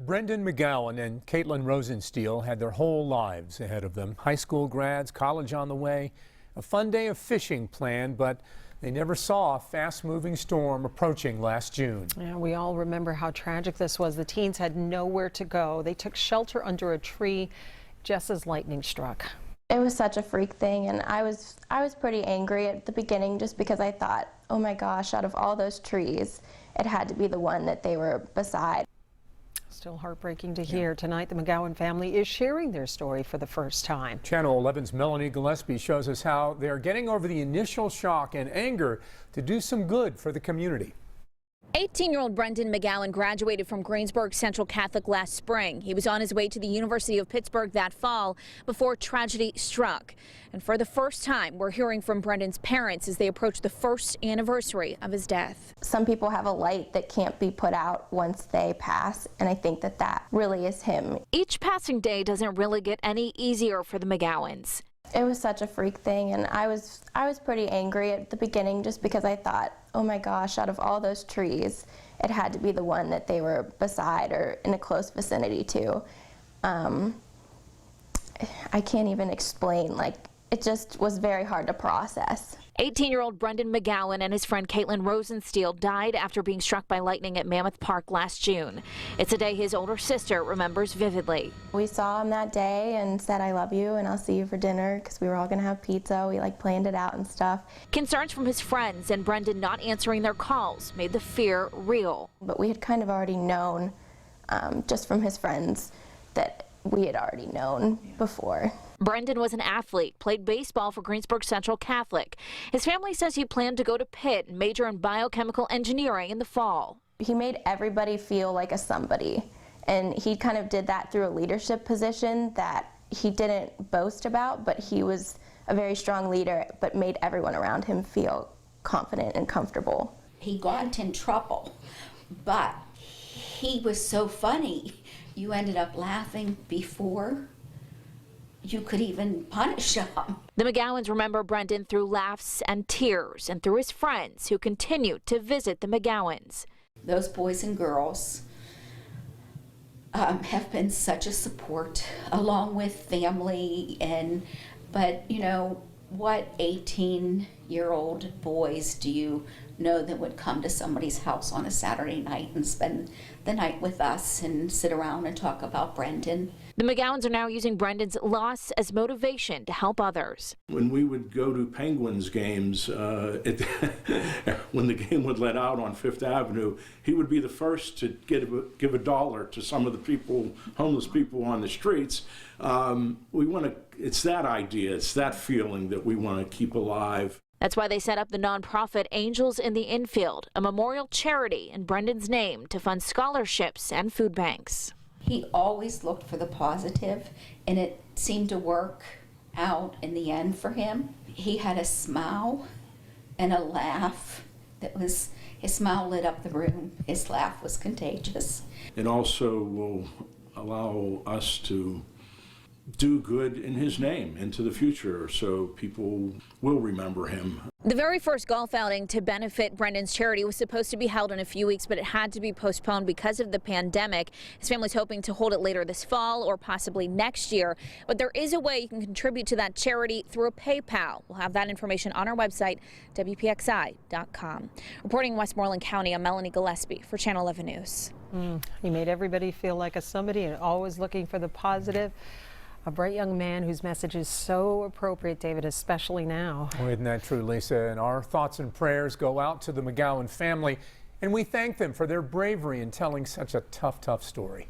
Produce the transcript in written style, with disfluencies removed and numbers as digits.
Brendan McGowan and Kaitlynn Rosensteel had their whole lives ahead of them. High school grads, college on the way, a fun day of fishing planned, but they never saw a fast-moving storm approaching last June. Yeah, we all remember how tragic this was. The teens had nowhere to go. They took shelter under a tree just as lightning struck. It was such a freak thing, and I was pretty angry at the beginning just because I thought, oh my gosh, out of all those trees, it had to be the one that they were beside. Still heartbreaking to hear. Tonight, the McGowan family is sharing their story for the first time. Channel 11's Melanie Gillespie shows us how they're getting over the initial shock and anger to do some good for the community. 18-year-old Brendan McGowan graduated from Greensburg Central Catholic last spring. He was on his way to the University of Pittsburgh that fall before tragedy struck. And for the first time, we're hearing from Brendan's parents as they approach the first anniversary of his death. Some people have a light that can't be put out once they pass, and I think that that really is him. Each passing day doesn't really get any easier for the McGowans. It was such a freak thing, and I was pretty angry at the beginning just because I thought, oh my gosh, out of all those trees, it had to be the one that they were beside or in a close vicinity to. I can't even explain, like, it just was very hard to process. 18-year-old Brendan McGowan and his friend Kaitlynn Rosensteel died after being struck by lightning at Mammoth Park last June. It's a day his older sister remembers vividly. We saw him that day and said, I love you and I'll see you for dinner, because we were all going to have pizza. We planned it out and stuff. Concerns from his friends and Brendan not answering their calls made the fear real. But we had kind of already known, just from his friends, that we had already known before. Brendan was an athlete, played baseball for Greensburg Central Catholic. His family says he planned to go to Pitt and major in biochemical engineering in the fall. He made everybody feel like a somebody, and he kind of did that through a leadership position that he didn't boast about, but he was a very strong leader, but made everyone around him feel confident and comfortable. He got in trouble, but he was so funny. You ended up laughing before you could even punish him. The McGowans remember Brendan through laughs and tears and through his friends who continued to visit the McGowans. Those boys and girls have been such a support, along with family, but you know, what 18-year-old boys do you know that would come to somebody's house on a Saturday night and spend the night with us and sit around and talk about Brendan? The McGowans are now using Brendan's loss as motivation to help others. When we would go to Penguins games, when the game would let out on Fifth Avenue, he would be the first to give $1 to some of the people, homeless people on the streets. It's that idea, it's that feeling that we want to keep alive. That's why they set up the nonprofit Angels in the Infield, a memorial charity in Brendan's name to fund scholarships and food banks. He always looked for the positive, and it seemed to work out in the end for him. He had a smile and a laugh his smile lit up the room. His laugh was contagious. It also will allow us to do good in his name into the future, so people will remember him. The very first golf outing to benefit Brendan's charity was supposed to be held in a few weeks, but it had to be postponed because of the pandemic. His family's hoping to hold it later this fall or possibly next year. But there is a way you can contribute to that charity through a PayPal. We'll have that information on our website, WPXI.com. Reporting in Westmoreland County, I'm Melanie Gillespie for Channel 11 News. He made everybody feel like a somebody and always looking for the positive. A bright young man whose message is so appropriate, David, especially now. Well, isn't that true, Lisa? And our thoughts and prayers go out to the McGowan family, and we thank them for their bravery in telling such a tough story.